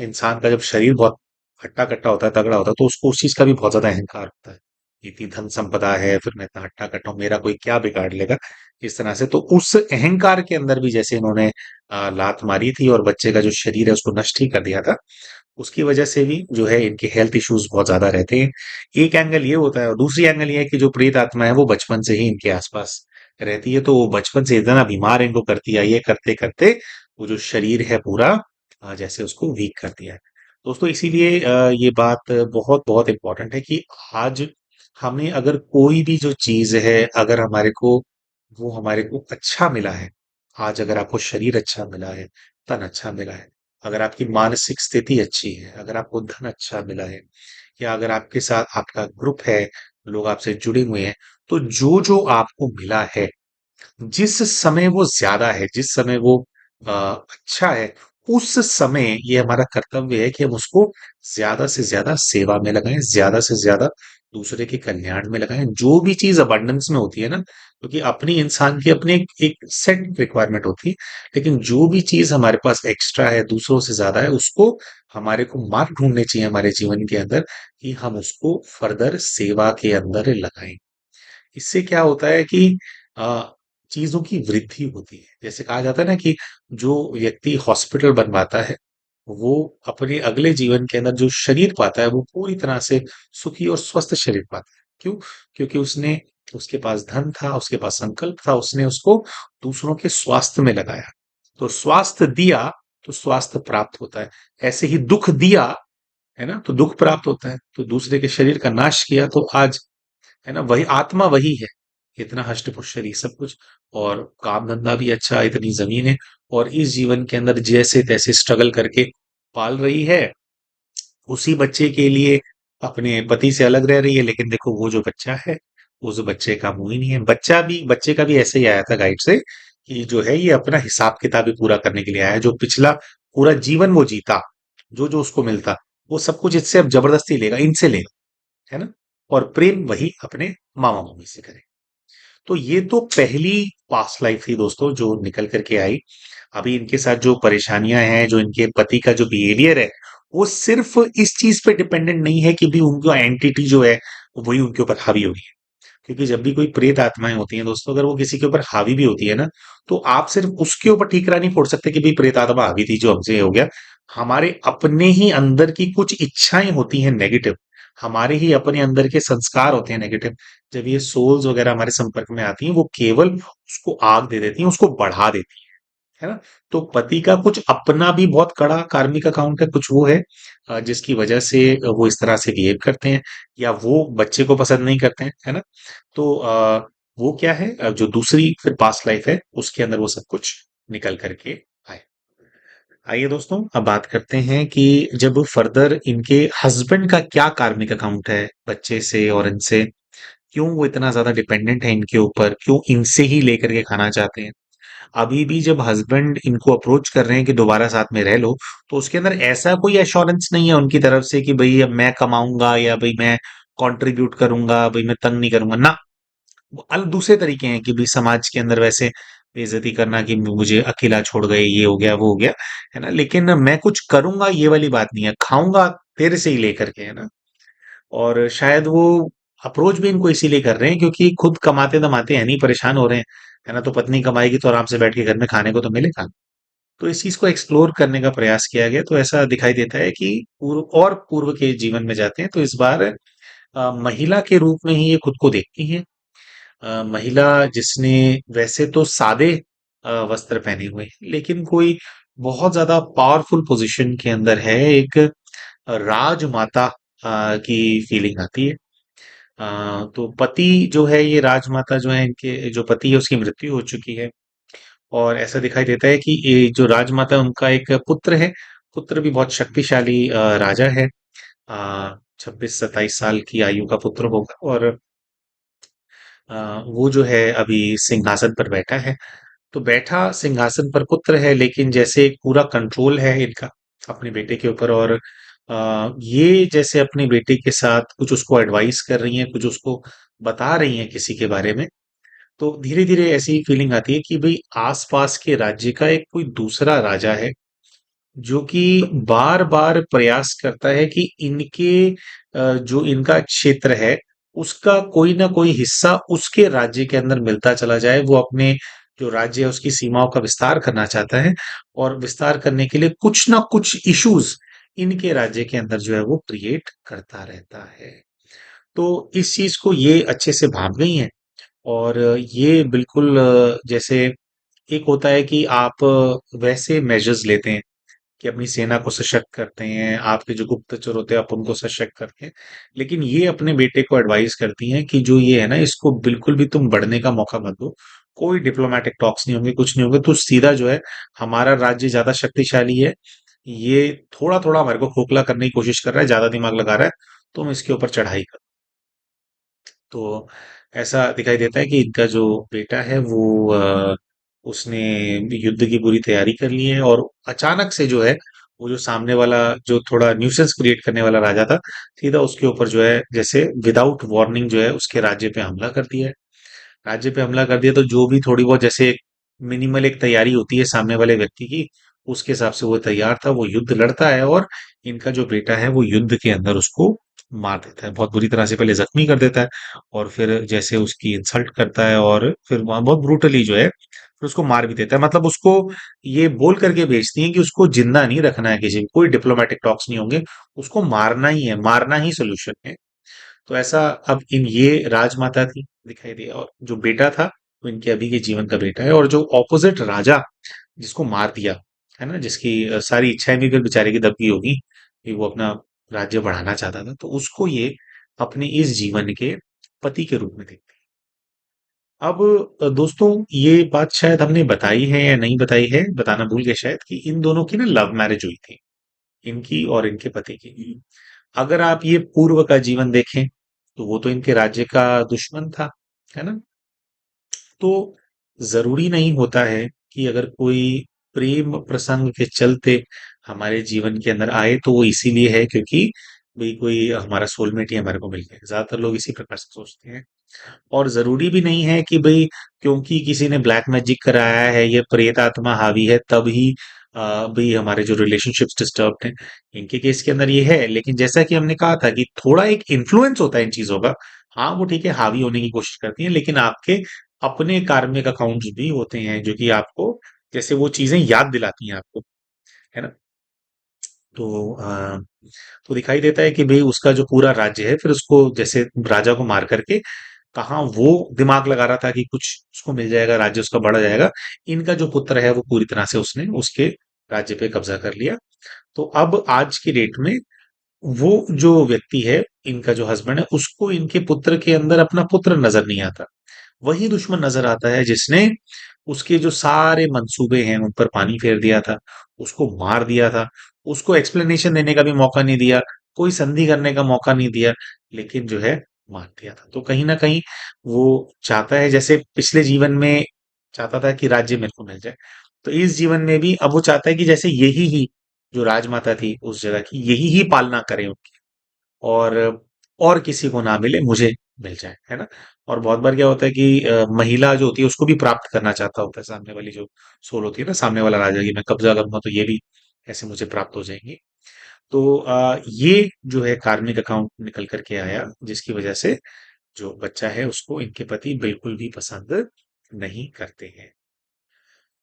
इंसान का जब शरीर बहुत हट्टा कट्टा होता है, तगड़ा होता है, तो उसको उस चीज का भी बहुत ज्यादा अहंकार होता है। इतनी धन संपदा है, फिर मैं इतना हट्टा कट्टा हूं, मेरा कोई क्या बिगाड़ लेगा, इस तरह से। तो उस अहंकार के अंदर भी जैसे इन्होंने लात मारी थी और बच्चे का जो शरीर है उसको नष्ट ही कर दिया था, उसकी वजह से भी जो है इनके हेल्थ इश्यूज बहुत ज्यादा रहते हैं। एक एंगल ये होता है, और दूसरी एंगल ये है कि जो प्रेत आत्मा है वो बचपन से ही इनके आसपास रहती है, तो वो बचपन से इतना बीमार इनको करती आई है, करते करते वो जो शरीर है पूरा जैसे उसको वीक कर दिया है। दोस्तों, इसीलिए ये बात बहुत बहुत इंपॉर्टेंट है कि आज हमें अगर कोई भी जो चीज है, अगर हमारे को वो हमारे को अच्छा मिला है, आज अगर आपको शरीर अच्छा मिला है, तन अच्छा मिला है, अगर आपकी मानसिक स्थिति अच्छी है, अगर आपको धन अच्छा मिला है, या अगर आपके साथ आपका ग्रुप है, लोग आपसे जुड़े हुए हैं, तो जो जो आपको मिला है, जिस समय वो ज्यादा है, जिस समय वो अच्छा है, उस समय ये हमारा कर्तव्य है कि हम उसको ज्यादा से ज्यादा सेवा में लगाएं, ज्यादा से ज्यादा दूसरे के कल्याण में लगाएं। जो भी चीज अबंडेंस में होती है ना, क्योंकि अपनी इंसान की अपनी एक सेट रिक्वायरमेंट होती है, लेकिन जो भी चीज हमारे पास एक्स्ट्रा है, दूसरों से ज्यादा है, उसको हमारे को मार्ग ढूंढने चाहिए हमारे जीवन के अंदर, कि हम उसको फर्दर सेवा के अंदर लगाएं। इससे क्या होता है कि अ, चीजों की वृद्धि होती है। जैसे कहा जाता है ना कि जो व्यक्ति हॉस्पिटल बनवाता है, वो अपने अगले जीवन के अंदर जो शरीर पाता है वो पूरी तरह से सुखी और स्वस्थ शरीर पाता है। क्यों? क्योंकि उसके पास धन था, उसके पास संकल्प था, उसने उसको दूसरों के स्वास्थ्य में लगाया। तो स्वास्थ्य दिया तो स्वास्थ्य प्राप्त होता है। ऐसे ही दुख दिया, है ना, तो दुख प्राप्त होता है। तो दूसरे के शरीर का नाश किया तो आज, है ना, वही आत्मा वही है, इतना हष्ट पुष्ट शरीर सब कुछ, और काम धंधा भी अच्छा, इतनी जमीन है, और इस जीवन के अंदर जैसे तैसे स्ट्रगल करके पाल रही है उसी बच्चे के लिए, अपने पति से अलग रह रही है। लेकिन देखो वो जो बच्चा है, उस बच्चे का मुंह ही नहीं है। बच्चे का भी ऐसे ही आया था गाइड से, कि जो है ये अपना हिसाब किताब भी पूरा करने के लिए आया है, जो पिछला पूरा जीवन वो जीता, जो जो उसको मिलता, वो सब कुछ इससे अब जबरदस्ती लेगा, इनसे लेगा, है ना, और प्रेम वही अपने मामा मम्मी से करे। तो ये तो पहली पास्ट लाइफ थी दोस्तों जो निकल करके आई। अभी इनके साथ जो परेशानियां हैं, जो इनके पति का जो बिहेवियर है, वो सिर्फ इस चीज पे डिपेंडेंट नहीं है कि भी उनका एंटिटी जो है वही उनके ऊपर हावी होगी। क्योंकि जब भी कोई प्रेत आत्माएं होती हैं दोस्तों, अगर वो किसी के ऊपर हावी भी होती है ना, तो आप सिर्फ उसके ऊपर ठीकरा नहीं फोड़ सकते कि भाई प्रेत आत्मा हावी थी जो हमसे ये हो गया। हमारे अपने ही अंदर की कुछ इच्छाएं होती हैं नेगेटिव, हमारे ही अपने अंदर के संस्कार होते हैं नेगेटिव, जब ये सोल्स वगैरह हमारे संपर्क में आती हैं, वो केवल उसको आग दे देती हैं, उसको बढ़ा देती है ना। तो पति का कुछ अपना भी बहुत कड़ा कार्मिक अकाउंट है, कुछ वो है जिसकी वजह से वो इस तरह से बिहेव करते हैं, या वो बच्चे को पसंद नहीं करते हैं, है ना। तो वो क्या है, जो दूसरी फिर पास्ट लाइफ है उसके अंदर वो सब कुछ निकल करके आए। आइए दोस्तों, अब बात करते हैं कि जब फर्दर इनके हस्बैंड का क्या कार्मिक अकाउंट है बच्चे से और इनसे, क्यों वो इतना ज्यादा डिपेंडेंट है इनके ऊपर, क्यों इनसे ही लेकर के खाना चाहते हैं। अभी भी जब हस्बैंड इनको अप्रोच कर रहे हैं कि दोबारा साथ में रह लो, तो उसके अंदर ऐसा कोई एश्योरेंस नहीं है उनकी तरफ से कि भाई अब मैं कमाऊंगा, या भाई मैं कंट्रीब्यूट करूंगा, भाई मैं तंग नहीं करूंगा ना। वो दूसरे तरीके हैं कि भाई समाज के अंदर वैसे बेइज्जती करना कि मुझे अकेला छोड़ गए, ये हो गया वो हो गया, है ना। लेकिन मैं कुछ करूंगा ये वाली बात नहीं है, खाऊंगा तेरे से ही लेकर के, है ना। और शायद वो अप्रोच भी इनको इसीलिए कर रहे हैं क्योंकि खुद कमाते दमाते हैं नहीं, परेशान हो रहे हैं, है ना। तो पत्नी कमाएगी तो आराम से बैठ के घर में खाने को तो मिलेगा। तो इस चीज को एक्सप्लोर करने का प्रयास किया गया, तो ऐसा दिखाई देता है कि पूर्व के जीवन में जाते हैं तो इस बार महिला के रूप में ही ये खुद को देखती है। महिला जिसने वैसे तो सादे वस्त्र पहने हुए हैं, लेकिन कोई बहुत ज्यादा पावरफुल पोजीशन के अंदर है, एक राजमाता की फीलिंग आती है। तो पति जो है, ये राजमाता जो है, इनके जो पति है उसकी मृत्यु हो चुकी है। और ऐसा दिखाई देता है कि ये जो राजमाता है उनका एक पुत्र है, पुत्र भी बहुत शक्तिशाली राजा है। 26-27 साल की आयु का पुत्र होगा, और वो जो है अभी सिंहासन पर बैठा है। तो बैठा सिंहासन पर पुत्र है, लेकिन जैसे एक पूरा कंट्रोल है इनका अपने बेटे के ऊपर। और ये जैसे अपने बेटे के साथ कुछ उसको एडवाइस कर रही हैं, कुछ उसको बता रही हैं किसी के बारे में। तो धीरे धीरे ऐसी फीलिंग आती है कि भाई आसपास के राज्य का एक कोई दूसरा राजा है, जो कि बार बार प्रयास करता है कि इनके जो इनका क्षेत्र है उसका कोई ना कोई हिस्सा उसके राज्य के अंदर मिलता चला जाए। वो अपने जो राज्य है उसकी सीमाओं का विस्तार करना चाहता है, और विस्तार करने के लिए कुछ ना कुछ इश्यूज इनके राज्य के अंदर जो है वो क्रिएट करता रहता है। तो इस चीज को ये अच्छे से भांप गई हैं। और ये बिल्कुल जैसे एक होता है कि आप वैसे मेजर्स लेते हैं कि अपनी सेना को सशक्त करते हैं, आपके जो गुप्तचर होते हैं आप उनको सशक्त करते हैं, लेकिन ये अपने बेटे को एडवाइस करती हैं कि जो ये है ना, इसको बिल्कुल भी तुम बढ़ने का मौका मत दो। कोई डिप्लोमेटिक टॉक्स नहीं होंगे, कुछ नहीं होंगे, तो सीधा जो है, हमारा राज्य ज्यादा शक्तिशाली है, ये थोड़ा थोड़ा हमारे को खोखला करने की कोशिश कर रहा है, ज्यादा दिमाग लगा रहा है, तो हम इसके ऊपर चढ़ाई कर। तो ऐसा दिखाई देता है कि इनका जो बेटा है वो उसने युद्ध की पूरी तैयारी कर ली है, और अचानक से जो है, वो जो सामने वाला जो थोड़ा न्यूसेंस क्रिएट करने वाला राजा था, सीधा उसके ऊपर जो है जैसे विदाउट वार्निंग जो है उसके राज्य पे हमला कर दिया है। राज्य पे हमला कर दिया, तो जो भी थोड़ी बहुत जैसे मिनिमल एक तैयारी होती है सामने वाले व्यक्ति की, उसके हिसाब से वो तैयार था, वो युद्ध लड़ता है, और इनका जो बेटा है वो युद्ध के अंदर उसको मार देता है, बहुत बुरी तरह से पहले जख्मी कर देता है, और फिर जैसे उसकी इंसल्ट करता है, और फिर वहां बहुत ब्रूटली जो है फिर उसको मार भी देता है। मतलब उसको ये बोल करके भेजती है कि उसको जिंदा नहीं रखना है, किसी कोई डिप्लोमेटिक टॉक्स नहीं होंगे, उसको मारना ही है, मारना ही सोल्यूशन है। तो ऐसा अब इन ये राजमाता थी दिखाई दिया, और जो बेटा था वो इनके अभी के जीवन का बेटा है, और जो ऑपोजिट राजा जिसको मार दिया, है ना, जिसकी सारी इच्छाएं भी फिर बेचारे की दब गई होगी कि वो अपना राज्य बढ़ाना चाहता था, तो उसको ये अपने इस जीवन के पति के रूप में देखते हैं। अब दोस्तों, ये बात शायद हमने बताई है या नहीं बताई है, बताना भूल गए शायद, कि इन दोनों की ना लव मैरिज हुई थी, इनकी और इनके पति की। अगर आप ये पूर्व का जीवन देखें, तो वो तो इनके राज्य का दुश्मन था, है ना। तो जरूरी नहीं होता है कि अगर कोई प्रेम प्रसंग के चलते हमारे जीवन के अंदर आए तो वो इसीलिए है क्योंकि भाई कोई हमारा सोलमेट ही हमारे को मिल गया। ज्यादातर लोग इसी प्रकार से सोचते हैं। और जरूरी भी नहीं है कि भाई क्योंकि किसी ने ब्लैक मैजिक कराया है, ये प्रेत आत्मा हावी है, तब ही भाई हमारे जो रिलेशनशिप्स डिस्टर्ब हैं। इनके केस के अंदर ये है, लेकिन जैसा कि हमने कहा था कि थोड़ा एक इन्फ्लुएंस होता है इन चीजों का। हाँ वो ठीक है, हावी होने की कोशिश करती है, लेकिन आपके अपने कार्मिक अकाउंट्स भी होते हैं जो कि आपको जैसे वो चीजें याद दिलाती हैं आपको, है ना। तो तो दिखाई देता है कि भाई उसका जो पूरा राज्य है, फिर उसको जैसे राजा को मार करके कहाँ वो दिमाग लगा रहा था कि कुछ उसको मिल जाएगा, राज्य उसका बढ़ जाएगा। इनका जो पुत्र है वो पूरी तरह से उसने उसके राज्य पे कब्जा कर लिया। तो अब आज की डेट में वो जो व्यक्ति है, इनका जो हस्बैंड है, उसको इनके पुत्र के अंदर अपना पुत्र नजर नहीं आता। वही दुश्मन नजर आता है जिसने उसके जो सारे मंसूबे हैं उन पर पानी फेर दिया था, उसको मार दिया था, उसको एक्सप्लेनेशन देने का भी मौका नहीं दिया, कोई संधि करने का मौका नहीं दिया, लेकिन जो है मार दिया था। तो कहीं ना कहीं वो चाहता है, जैसे पिछले जीवन में चाहता था कि राज्य मेरे को मिल जाए, तो इस जीवन में भी अब वो चाहता है कि जैसे यही ही जो राजमाता थी उस जगह की, यही ही पालना करें उनकी, और किसी को ना मिले, मुझे मिल जाए, है ना। और बहुत बार क्या होता है कि महिला जो होती है उसको भी प्राप्त करना चाहता होता है सामने वाली जो सोल होती है ना, सामने वाला राजा, की मैं कब्जा करूंगा तो ये भी ऐसे मुझे प्राप्त हो जाएंगी। तो ये जो है कार्मिक अकाउंट निकल करके आया, जिसकी वजह से जो बच्चा है उसको इनके पति बिल्कुल भी पसंद नहीं करते हैं।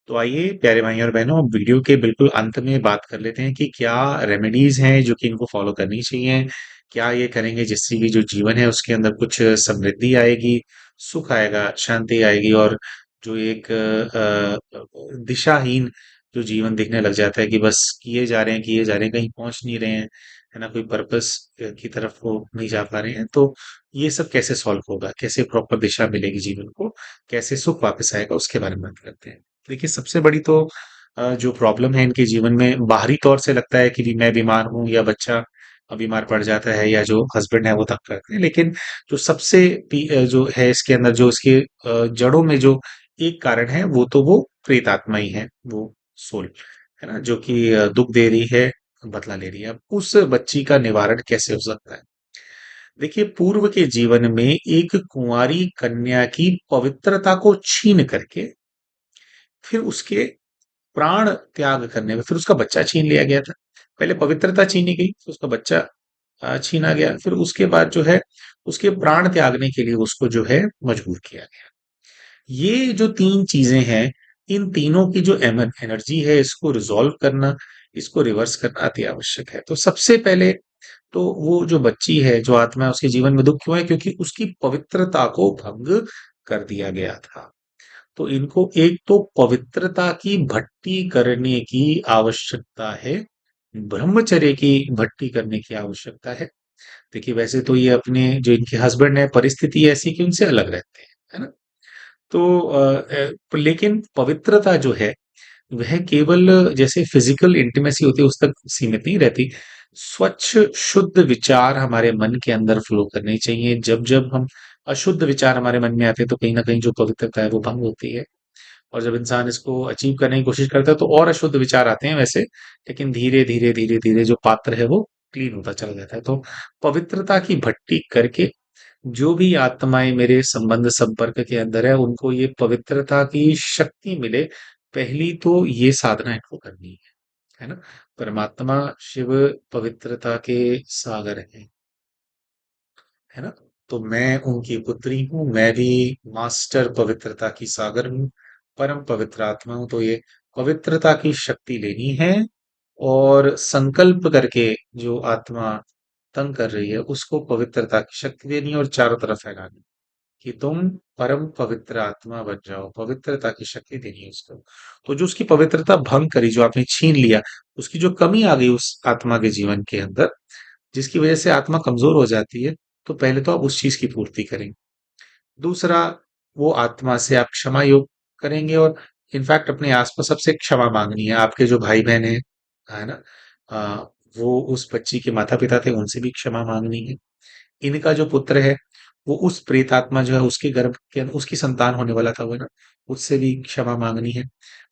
तो आइए प्यारे भाई और बहनों, अब वीडियो के बिल्कुल अंत में बात कर लेते हैं कि क्या रेमेडीज हैं जो कि इनको फॉलो करनी चाहिए। क्या ये करेंगे जिससे कि जो जीवन है उसके अंदर कुछ समृद्धि आएगी, सुख आएगा, शांति आएगी, और जो एक दिशाहीन जो जीवन दिखने लग जाता है कि बस किए जा रहे हैं, किए जा रहे हैं, कहीं पहुंच नहीं रहे हैं, है ना, कोई पर्पस की तरफ वो नहीं जा पा रहे हैं, तो ये सब कैसे सॉल्व होगा, कैसे प्रॉपर दिशा मिलेगी जीवन को, कैसे सुख वापस आएगा, उसके बारे में बात करते हैं। देखिए, सबसे बड़ी तो जो प्रॉब्लम है इनके जीवन में, बाहरी तौर से लगता है कि भी मैं बीमार हूँ, या बच्चा बीमार पड़ जाता है, या जो हस्बैंड है वो तंग करते हैं, लेकिन जो सबसे जो है इसके अंदर, जो इसके जड़ों में जो एक कारण है, वो तो वो प्रेत आत्मा ही है, वो सोल, है ना, जो कि दुख दे रही है, बदला ले रही है। अब उस बच्ची का निवारण कैसे हो सकता है? देखिए, पूर्व के जीवन में एक कुंवारी कन्या की पवित्रता को छीन करके फिर उसके प्राण त्याग करने में, फिर उसका बच्चा छीन लिया गया था। पहले पवित्रता छीनी गई, फिर उसका बच्चा छीना गया, फिर उसके बाद जो है उसके प्राण त्यागने के लिए उसको जो है मजबूर किया गया। ये जो तीन चीजें हैं, इन तीनों की जो एनर्जी है, इसको रिजॉल्व करना, इसको रिवर्स करना अति आवश्यक है। तो सबसे पहले तो वो जो बच्ची है, जो आत्मा है, उसके जीवन में दुख क्यों है? क्योंकि उसकी पवित्रता को भंग कर दिया गया था। तो इनको एक तो पवित्रता की भट्टी करने की आवश्यकता है, ब्रह्मचर्य की भट्टी करने की आवश्यकता है। देखिए, वैसे तो ये अपने जो इनके हस्बैंड है, परिस्थिति ऐसी कि उनसे अलग रहते हैं, है ना। तो लेकिन पवित्रता जो है वह केवल जैसे फिजिकल इंटीमेसी होती है उस तक सीमित नहीं रहती। स्वच्छ शुद्ध विचार हमारे मन के अंदर फ्लो करने चाहिए। जब जब हम अशुद्ध विचार हमारे मन में आते हैं, तो कहीं ना कहीं जो पवित्रता है वो भंग होती है। और जब इंसान इसको अचीव करने की कोशिश करता है तो और अशुद्ध विचार आते हैं वैसे, लेकिन धीरे धीरे धीरे धीरे जो पात्र है वो क्लीन होता चला जाता है। तो पवित्रता की भट्टी करके जो भी आत्माएं मेरे संबंध संपर्क के अंदर है, उनको ये पवित्रता की शक्ति मिले, पहली तो ये साधना इनको करनी है ना। परमात्मा शिव पवित्रता के सागर है ना। तो मैं उनकी पुत्री हूँ, मैं भी मास्टर पवित्रता की सागर हूँ, परम पवित्र आत्मा हूँ। तो ये पवित्रता की शक्ति लेनी है, और संकल्प करके जो आत्मा तंग कर रही है उसको पवित्रता की शक्ति देनी है, और चारों तरफ फैलानी कि तुम परम पवित्र आत्मा बन जाओ, पवित्रता की शक्ति देनी है उसको। तो जो उसकी पवित्रता भंग करी, जो आपने छीन लिया, उसकी जो कमी आ गई उस आत्मा के जीवन के अंदर, जिसकी वजह से आत्मा कमजोर हो जाती है, तो पहले तो आप उस चीज की पूर्ति करेंगे। दूसरा, वो आत्मा से आप क्षमा योग करेंगे, और इनफैक्ट अपने आसपास सबसे क्षमा मांगनी है। आपके जो भाई बहन है ना, आ, वो उस बच्ची के माता पिता थे, उनसे भी क्षमा मांगनी है। इनका जो पुत्र है, वो उस प्रेतात्मा जो है उसके गर्भ के उसकी संतान होने वाला था वो ना, उससे भी क्षमा मांगनी है।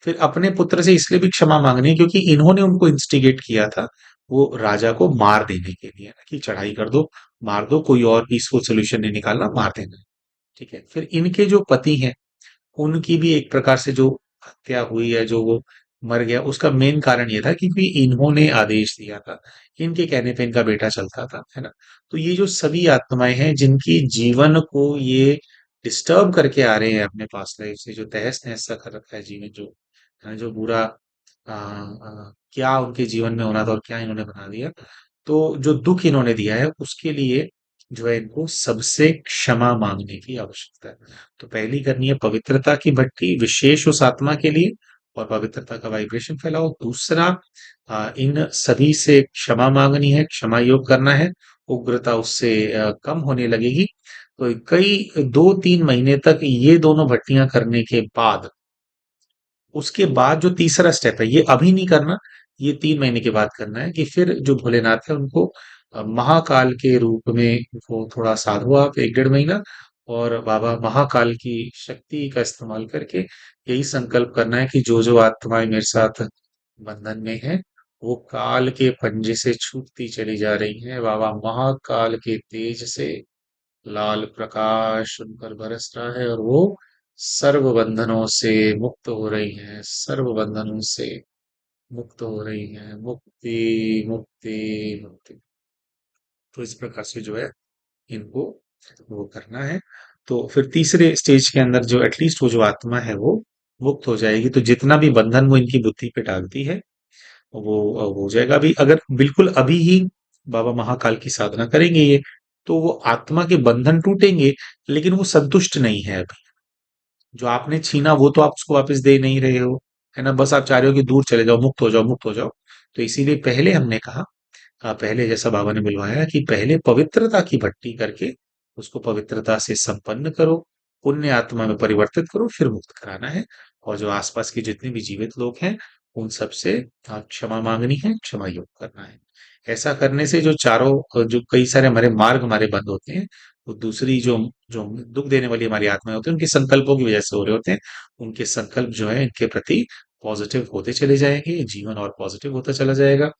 फिर अपने पुत्र से इसलिए भी क्षमा मांगनी है क्योंकि इन्होंने उनको इंस्टिगेट किया था वो राजा को मार देने के लिए, ना कि चढ़ाई कर दो, मार दो, कोई और पीसफुल सोल्यूशन नहीं निकालना, मार देना है। ठीक है। फिर इनके जो पति हैं, उनकी भी एक प्रकार से जो हत्या हुई है, जो वो मर गया, उसका मेन कारण ये था क्योंकि इन्होंने आदेश दिया था, इनके कहने पे इनका बेटा चलता था, है ना। तो ये जो सभी आत्माएं हैं जिनकी जीवन को ये डिस्टर्ब करके आ रहे हैं अपने पास्ट लाइफ से, जो तहस नहस सा कर रखा है जीवन, जो है ना, जो बुरा क्या उनके जीवन में होना था और क्या इन्होंने बना दिया। तो जो दुख इन्होंने दिया है उसके लिए जो है इनको सबसे क्षमा मांगने की आवश्यकता है। तो पहली करनी है पवित्रता की भट्टी विशेष उस आत्मा के लिए, और पवित्रता का वाइब्रेशन फैलाओ। दूसरा, इन सभी से क्षमा मांगनी है, क्षमा योग करना है। उग्रता उससे कम होने लगेगी। तो कई 2-3 महीने तक ये दोनों भट्टियां करने के बाद, उसके बाद जो तीसरा स्टेप है ये अभी नहीं करना, ये 3 महीने के बाद करना है, कि फिर जो भोलेनाथ है उनको महाकाल के रूप में वो थोड़ा साधो आप 1-1.5 महीना, और बाबा महाकाल की शक्ति का इस्तेमाल करके यही संकल्प करना है कि जो जो आत्माएं मेरे साथ बंधन में है वो काल के पंजे से छूटती चली जा रही हैं। बाबा महाकाल के तेज से लाल प्रकाश उन पर बरस रहा है और वो सर्व बंधनों से मुक्त हो रही हैं, सर्व बंधनों से मुक्त हो रही हैं। मुक्ति, मुक्ति, मुक्ति। तो इस प्रकार से जो है इनको वो करना है। तो फिर तीसरे स्टेज के अंदर जो एटलीस्ट वो जो आत्मा है वो मुक्त हो जाएगी। तो जितना भी बंधन वो इनकी बुद्धि पे डालती है वो हो जाएगा। अभी अगर बिल्कुल अभी ही बाबा महाकाल की साधना करेंगे ये, तो वो आत्मा के बंधन टूटेंगे, लेकिन वो संतुष्ट नहीं है अभी। जो आपने छीना वो तो आप उसको वापस दे नहीं रहे हो, है ना, बस आप चाह रहे हो कि दूर चले जाओ, मुक्त हो जाओ, मुक्त हो जाओ। तो इसीलिए पहले हमने कहा, पहले जैसा बाबा ने बुलवाया कि पहले पवित्रता की भट्टी करके उसको पवित्रता से संपन्न करो, पुण्य आत्मा में परिवर्तित करो, फिर मुक्त कराना है। और जो आसपास के जितने भी जीवित लोग हैं उन सबसे क्षमा मांगनी है, क्षमा योग करना है। ऐसा करने से जो चारों जो कई सारे हमारे मार्ग हमारे बंद होते हैं, वो दूसरी जो जो दुख देने वाली हमारी आत्माएं होती हैं उनके संकल्पों की वजह से हो रहे होते हैं। उनके संकल्प जो है इनके प्रति पॉजिटिव होते चले जाएंगे, जीवन और पॉजिटिव होता चला जाएगा।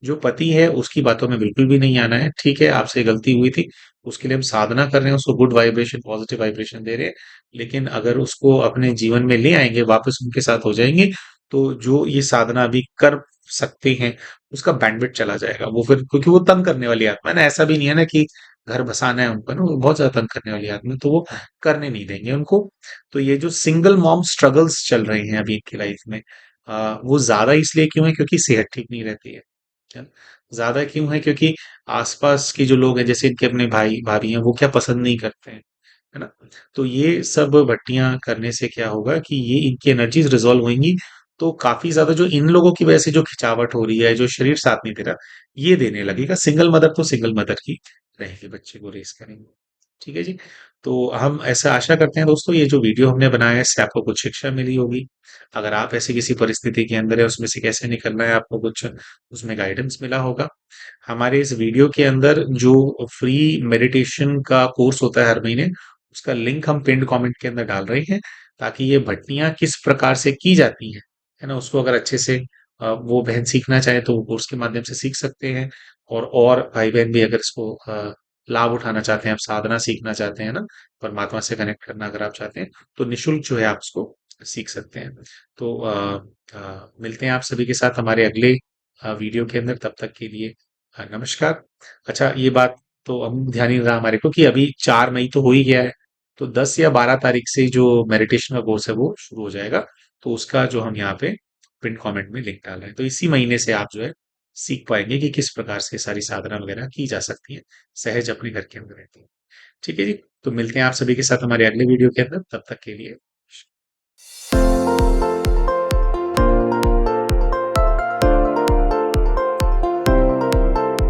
जो पति है उसकी बातों में बिल्कुल भी नहीं आना है। ठीक है, आपसे गलती हुई थी, उसके लिए हम साधना कर रहे हैं, उसको गुड वाइब्रेशन पॉजिटिव वाइब्रेशन दे रहे हैं। लेकिन अगर उसको अपने जीवन में ले आएंगे, वापस उनके साथ हो जाएंगे, तो जो ये साधना अभी कर सकते हैं उसका बैंडविड्थ चला जाएगा। वो फिर क्योंकि वो तंग करने वाली आत्मा है ना, ऐसा भी नहीं है ना कि घर बसाना है उनको ना, वो बहुत ज्यादा तंग करने वाली आत्मा है, तो वो करने नहीं देंगे उनको। तो ये जो सिंगल मॉम स्ट्रगल्स चल रहे हैं अभी इनकी लाइफ में, वो ज्यादा इसलिए क्यों है क्योंकि सेहत ठीक नहीं रहती है। ज्यादा क्यों है क्योंकि आसपास के जो लोग हैं जैसे इनके अपने भाई भाभी हैं वो क्या पसंद नहीं करते हैं, है ना। तो ये सब भट्टियां करने से क्या होगा कि ये इनकी एनर्जीज रिजॉल्व होंगी। तो काफी ज्यादा जो इन लोगों की वजह से जो खिंचावट हो रही है, जो शरीर साथ नहीं दे रहा, ये देने लगेगा। सिंगल मदर तो सिंगल मदर की रहेगी, बच्चे को रेस करेंगे। ठीक है जी। तो हम ऐसा आशा करते हैं दोस्तों ये जो वीडियो हमने बनाया है इससे आपको कुछ शिक्षा मिली होगी। अगर आप ऐसी किसी परिस्थिति के अंदर है उसमें से कैसे निकलना है आपको कुछ उसमें गाइडेंस मिला होगा। हमारे इस वीडियो के अंदर जो फ्री मेडिटेशन का कोर्स होता है हर महीने, उसका लिंक हम पिंड कमेंट के अंदर डाल रहे हैं, ताकि ये भट्टियां किस प्रकार से की जाती हैं, है ना, उसको अगर अच्छे से वो बहन सीखना चाहे तो वो कोर्स के माध्यम से सीख सकते हैं। और भाई बहन भी अगर इसको लाभ उठाना चाहते हैं, आप साधना सीखना चाहते हैं ना, परमात्मा से कनेक्ट करना अगर आप चाहते हैं, तो निशुल्क जो है आप उसको सीख सकते हैं। तो मिलते हैं आप सभी के साथ हमारे अगले वीडियो के अंदर। तब तक के लिए नमस्कार। अच्छा, ये बात तो हम ध्यान ही रहा हमारे को कि अभी 4 मई तो हो ही गया है, तो 10 या 12 तारीख से जो मेडिटेशन का कोर्स है वो शुरू हो जाएगा। तो उसका जो हम यहाँ पे पिन कमेंट में लिंक डाल रहे हैं, तो इसी महीने से आप जो है सीख पाएंगे कि किस प्रकार से सारी साधना वगैरह की जा सकती है, सहज अपने घर के अंदर रहती है। ठीक है जी। तो मिलते हैं आप सभी के साथ हमारे अगले वीडियो के अंदर। तब तक के लिए